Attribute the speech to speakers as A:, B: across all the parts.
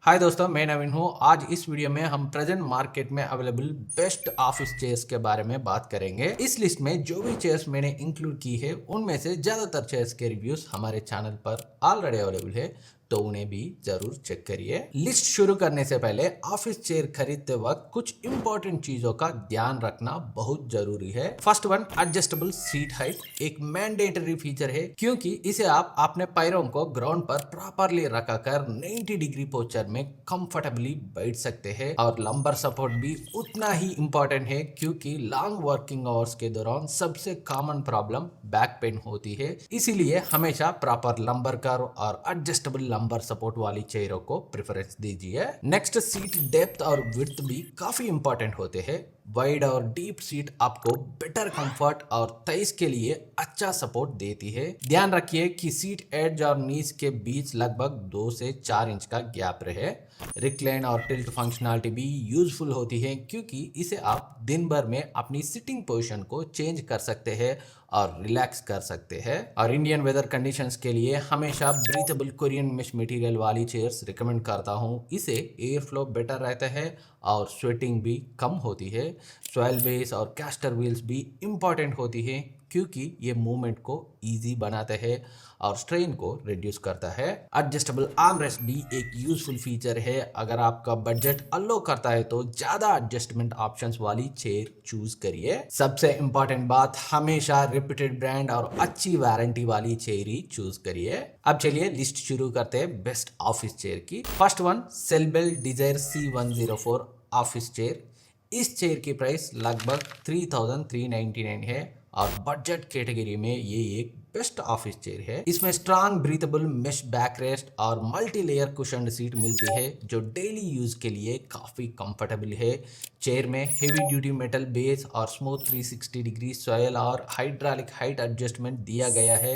A: हाय दोस्तों, मैं नवीन हूँ। आज इस वीडियो में हम प्रेजेंट मार्केट में अवेलेबल बेस्ट ऑफिस चेयर्स के बारे में बात करेंगे। इस लिस्ट में जो भी चेयर्स मैंने इंक्लूड की है उनमें से ज्यादातर चेयर्स के रिव्यूज हमारे चैनल पर ऑलरेडी अवेलेबल है, तो उन्हें भी जरूर चेक करिए। लिस्ट शुरू करने से पहले ऑफिस चेयर खरीदते वक्त कुछ इंपॉर्टेंट चीजों का ध्यान रखना बहुत जरूरी है। First one, adjustable seat height एक मैंडेटरी फीचर है, क्योंकि इसे आप अपने पैरों को ग्राउंड पर प्रॉपरली रखकर 90 डिग्री पोस्चर में कंफर्टेबली बैठ सकते हैं। और लंबर सपोर्ट भी उतना ही इंपॉर्टेंट है, क्योंकि लॉन्ग वर्किंग आवर्स के दौरान सबसे कॉमन प्रॉब्लम बैक पेन होती है। इसीलिए हमेशा प्रॉपर लंबर कर्व और एडजस्टेबल लंबर सपोर्ट वाली चेयरों को प्रेफरेंस दीजिए। नेक्स्ट, सीट डेप्थ और विड्थ भी काफी इंपॉर्टेंट होते हैं। वाइड और डीप सीट आपको बेटर कंफर्ट और थाइस के लिए अच्छा सपोर्ट देती है। ध्यान रखिए कि सीट एज और नीज के बीच लगभग 2 से 4 इंच का गैप रहे। रिक्लाइन और टिल्ट फंक्शनलिटी भी यूजफुल होती है, क्योंकि इसे आप दिन भर में अपनी सिटिंग पोजीशन को चेंज कर सकते हैं और रिलैक्स कर सकते हैं। और इंडियन वेदर कंडीशंस के लिए हमेशा ब्रीथेबल कोरियन मेश मटेरियल वाली चेयर्स रिकमेंड करता हूँ। इसे एयर फ्लो बेटर रहता है और स्वेटिंग भी कम होती है। सॉइल बेस और कैस्टर व्हील्स भी इम्पॉर्टेंट होती है, क्योंकि ये मूवमेंट को इजी बनाते हैं और स्ट्रेन को रिड्यूस करता है। एडजस्टेबल आर्म रेस्ट भी एक यूजफुल फीचर है। अगर आपका बजट अलो करता है तो ज्यादा एडजस्टमेंट ऑप्शंस वाली चेयर चूज करिए। सबसे इंपॉर्टेंट बात, हमेशा रिपीटेड ब्रांड और अच्छी वारंटी वाली चेयर ही चूज करिए। अब चलिए लिस्ट शुरू करते हैं बेस्ट ऑफिस चेयर की। First one, Cellbell Desire C104 office chair. इस चेयर की प्राइस लगभग 3399 है और बजट कैटेगरी में ये एक बेस्ट ऑफिस चेयर है। इसमें strong breathable mesh back rest और मल्टी लेयर कुशन सीट मिलती है, जो डेली यूज के लिए काफी कंफर्टेबल है। चेयर में हेवी ड्यूटी मेटल बेस और स्मूथ 360 डिग्री सॉयल और हाइड्रोलिक हाइट एडजस्टमेंट दिया गया है।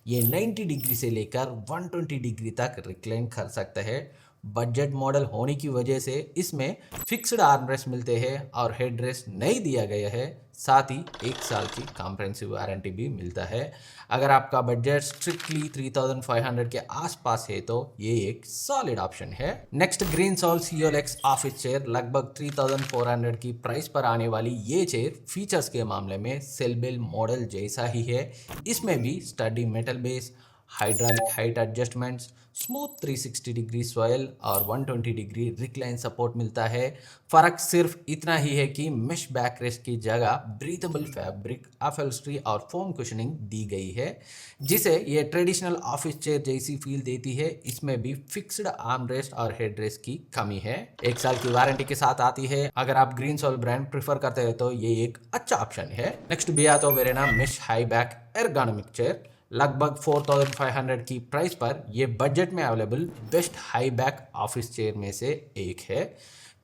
A: ये 90 डिग्री से लेकर 120 डिग्री तक रिक्लाइन कर सकता है। बजट मॉडल होने की वजह से इसमें फिक्स्ड आर्मरेस्ट मिलते हैं और हेडरेस्ट नहीं दिया गया है। साथ ही 1 साल की कॉम्प्रिहेंसिव वारंटी भी मिलता है। अगर आपका बजट स्ट्रिक्टली 3500 के आसपास है तो ये एक सॉलिड ऑप्शन है। Next, Green Soul CLX office chair. लगभग 3400 की प्राइस पर आने वाली ये चेयर फीचर्स के मामले में सेलबेल मॉडल जैसा ही है। इसमें भी study metal base, hydraulic height adjustments, smooth 360 degree soil और 120 डिग्री रिक्लाइन सपोर्ट मिलता है। फर्क सिर्फ इतना ही है कि मेश बैकरेस्ट की जगह ब्रीथेबल फैब्रिक, अपहोल्स्ट्री और फोम कुशनिंग दी गई है, जिसे ये ट्रेडिशनल ऑफिस चेयर जैसी फील देती है। इसमें भी फिक्स्ड आर्मरेस्ट और हेडरेस्ट की कमी है। 1 साल की वारंटी के साथ आती है। अगर आप ग्रीनसॉल ब्रांड प्रेफर करते हैं तो ये एक अच्छा ऑप्शन है। नेक्स्ट, बियातो वेरेना mesh high back ergonomic chair. लगभग 4500 की प्राइस पर यह बजट में available best high back office chair में से एक है।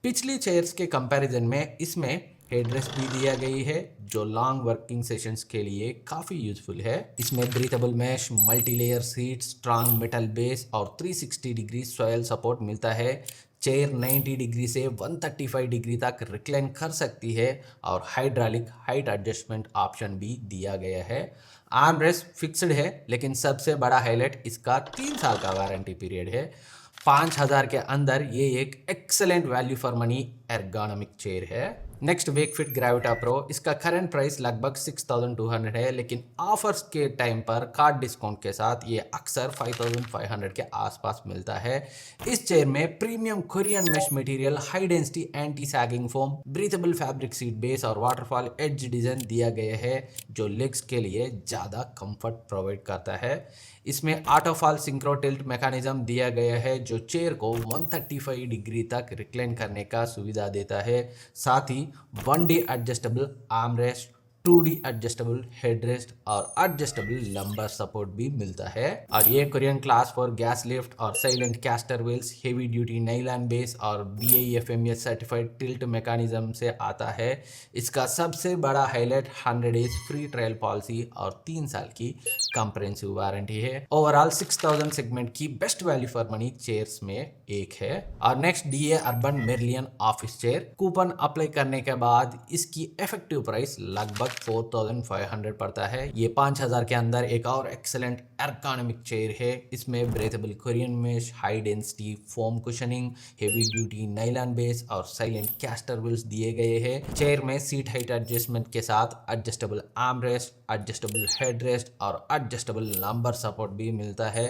A: पिछली चेयर्स के कंपैरिजन में इसमें हेडरेस्ट भी दिया गई है, जो लॉन्ग वर्किंग सेशंस के लिए काफ़ी यूजफुल है। इसमें breathable mesh, multi layer seat, strong metal base और 360 डिग्री सॉयल सपोर्ट मिलता है। चेयर 90 डिग्री से 135 डिग्री तक रिक्लाइन कर सकती है और हाइड्रोलिक हाइट एडजस्टमेंट ऑप्शन भी दिया गया है। आर्म रेस्ट फिक्स्ड है, लेकिन सबसे बड़ा हाईलाइट इसका 3 साल का वारंटी पीरियड है। 5000 के अंदर ये एक excellent value for money ergonomic chair है। Next, Wakefit Gravita Pro. इसका करंट प्राइस लगभग 6200 है, लेकिन ऑफर्स के टाइम पर कार्ड डिस्काउंट के साथ ये अक्सर 5500 के आसपास मिलता है। इस चेयर में premium Korean mesh material, high density anti sagging foam, breathable fabric seat base और वाटरफॉल एज डिजाइन दिया गया है, जो लेग्स के लिए ज़्यादा कंफर्ट प्रोवाइड करता है। इसमें ऑटोफॉल सिंक्रो टिल्ट मैकेनिज्म दिया गया है, जो चेयर को 135 डिग्री तक रिक्लाइन करने का सुविधा देता है। साथ ही 1D adjustable armrest, 2D adjustable headrest और एडजस्टेबल लंबर सपोर्ट भी मिलता है। और ये कोरियन क्लास 4 गैस लिफ्ट और silent castor wheels, heavy duty nylon base और BAE-FMES सर्टिफाइड टिल्ट मैकेनिज्म से आता है। इसका सबसे बड़ा highlight 100 days free trial policy और 3 साल की कॉम्प्रिहेंसिव वारंटी है। ओवरऑल 6000 सेगमेंट की best value for money chairs में एक है। और नेक्स्ट, DA अर्बन मेरिलियन ऑफिस चेयर। कूपन अप्लाई करने के बाद इसकी इफेक्टिव प्राइस लगभग 4500 पड़ता है। ये 5000 के अंदर एक और एक्सेलेंट एर्गोनॉमिक चेयर है। इसमें breathable Korean mesh, high density foam cushioning, heavy duty nylon base और साइलेंट कैस्टर व्हील्स दिए गए हैं। चेयर में सीट हाइट एडजस्टमेंट के साथ adjustable arm rest, adjustable head rest और एडजस्टेबल लंबर सपोर्ट भी मिलता है।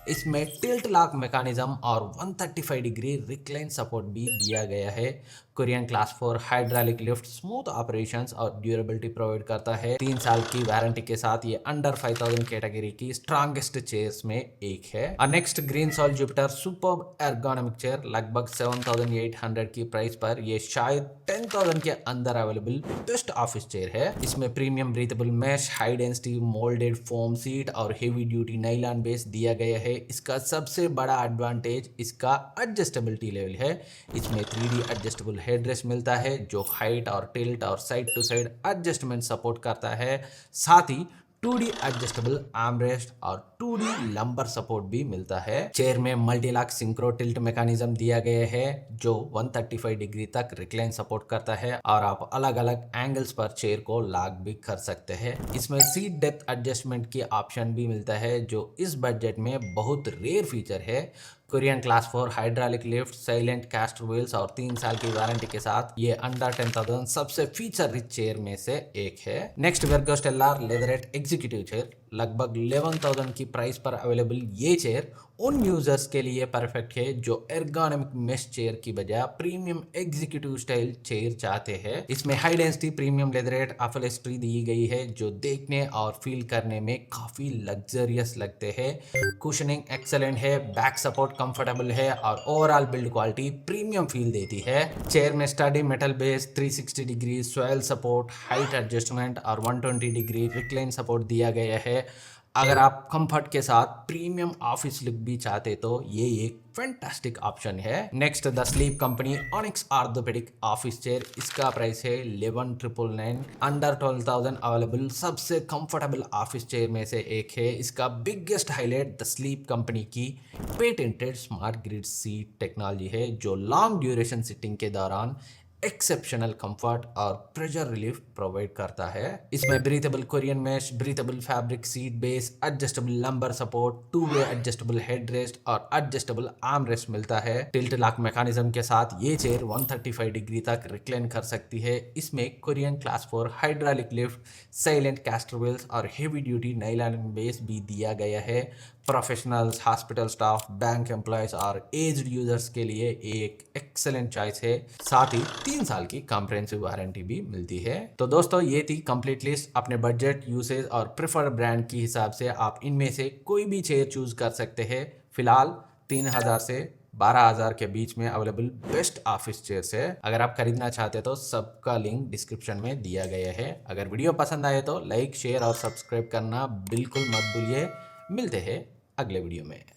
A: इसमें टिल्ट लॉक मैकेनिज्म और 135 डिग्री रिक्लाइन सपोर्ट भी दिया गया है। Korean class 4 hydraulic lift smooth operations और ड्यूरेबिलिटी प्रोवाइड करता है। 3 साल की वारंटी के साथ ये अंडर 5000 कैटेगरी की स्ट्रॉन्गेस्ट चेयर्स में एक है। और next green soul Jupiter superb ergonomic chair, लगभग 7800 की प्राइस पर ये शायद 10000 के अंदर अवेलेबल बेस्ट ऑफिस चेयर है। इसमें premium breathable mesh, high density moulded foam seat और हेवी ड्यूटी नाइलॉन बेस दिया गया है। इसका सबसे बड़ा एडवांटेज इसका एडजस्टेबिलिटी लेवल है। इसमें 3D एडजस्टेबल हेडरेस्ट मिलता है जो हाइट और टिल्ट और side to side adjustment support करता है। साथ ही 2D एडजस्टेबल आर्मरेस्ट और 2D लंबर सपोर्ट भी मिलता है। चेयर में multi lock synchro tilt mechanism दिया गया है जो 135 डिग्री तक रिक्लाइन सपोर्ट करता है और आप अलग अलग एंगल्स पर चेयर को लॉक भी कर सकते हैं। इसमें सीट डेप्थ एडजस्टमेंट की ऑप्शन भी मिलता है जो इस बजट में बहुत रेयर फीचर है। Korean class 4 hydraulic lift, silent castor wheels और 3 साल की वारंटी के साथ ये अंडर 10,000 सबसे फीचर रिच चेयर में से एक है। नेक्स्ट वर्गो स्टेलर लेदरेट एग्जीक्यूटिव चेयर, लगभग 11,000 की प्राइस पर अवेलेबल ये चेयर उन यूजर्स के लिए परफेक्ट है जो एर्गोनॉमिक मेश चेयर की बजाय प्रीमियम एग्जीक्यूटिव स्टाइल चेयर चाहते हैं। इसमें high density premium leatherette upholstery दी गई है जो देखने और फील करने में काफी लग्जरियस लगते हैं। कुशनिंग एक्सेलेंट है, बैक सपोर्ट कंफर्टेबल है और overall build quality premium feel देती है। चेयर में study metal base, 360 degree swell support, height adjustment और 120 डिग्री रिक्लाइन सपोर्ट दिया गया है। अगर आप कंफर्ट के साथ प्रीमियम ऑफिस लुक भी चाहते तो ये एक फैंटास्टिक ऑप्शन है। Next the sleep company onyx orthopaedic office chair, इसका प्राइस है 11,999, अंडर 12,000 अवेलेबल सबसे कंफर्टेबल ऑफिस चेयर में से एक है। इसका biggest highlight the sleep company की patented smart grid seat technology है जो लॉन्ग ड्यूरेशन सिटिंग के दौरान एक्सेप्शनल कंफर्ट और प्रेशर रिलीफ प्रोवाइड करता है। इसमें breathable Korean mesh, breathable fabric seat base, adjustable lumbar support, two way adjustable headrest और एडजस्टेबल आर्म रेस्ट मिलता है। टिल्ट लॉक मैकेनिज्म के साथ ये चेयर 135 डिग्री तक रिक्लाइन कर सकती है। इसमें Korean class 4 hydraulic lift, silent castor wheels और हेवी ड्यूटी नाइलॉन बेस भी दिया गया है। Professionals, hospital staff, bank employees और एज्ड यूजर्स के लिए एक एक्सेलेंट चॉइस है। साथ ही 3 साल की कॉम्प्रिहेंसिव वारंटी भी मिलती है। तो दोस्तों ये थी कंप्लीट लिस्ट। अपने बजट, यूसेज और प्रेफर्ड ब्रांड के हिसाब से आप इनमें से कोई भी चेयर चूज कर सकते हैं। फिलहाल 3000 से 12,000 के बीच में अवेलेबल बेस्ट ऑफिस चेयर्स है। अगर आप खरीदना चाहते तो सबका लिंक डिस्क्रिप्शन में दिया गया है। अगर वीडियो पसंद आए तो लाइक, शेयर और सब्सक्राइब करना बिल्कुल मत भूलिए। मिलते हैं अगले वीडियो में।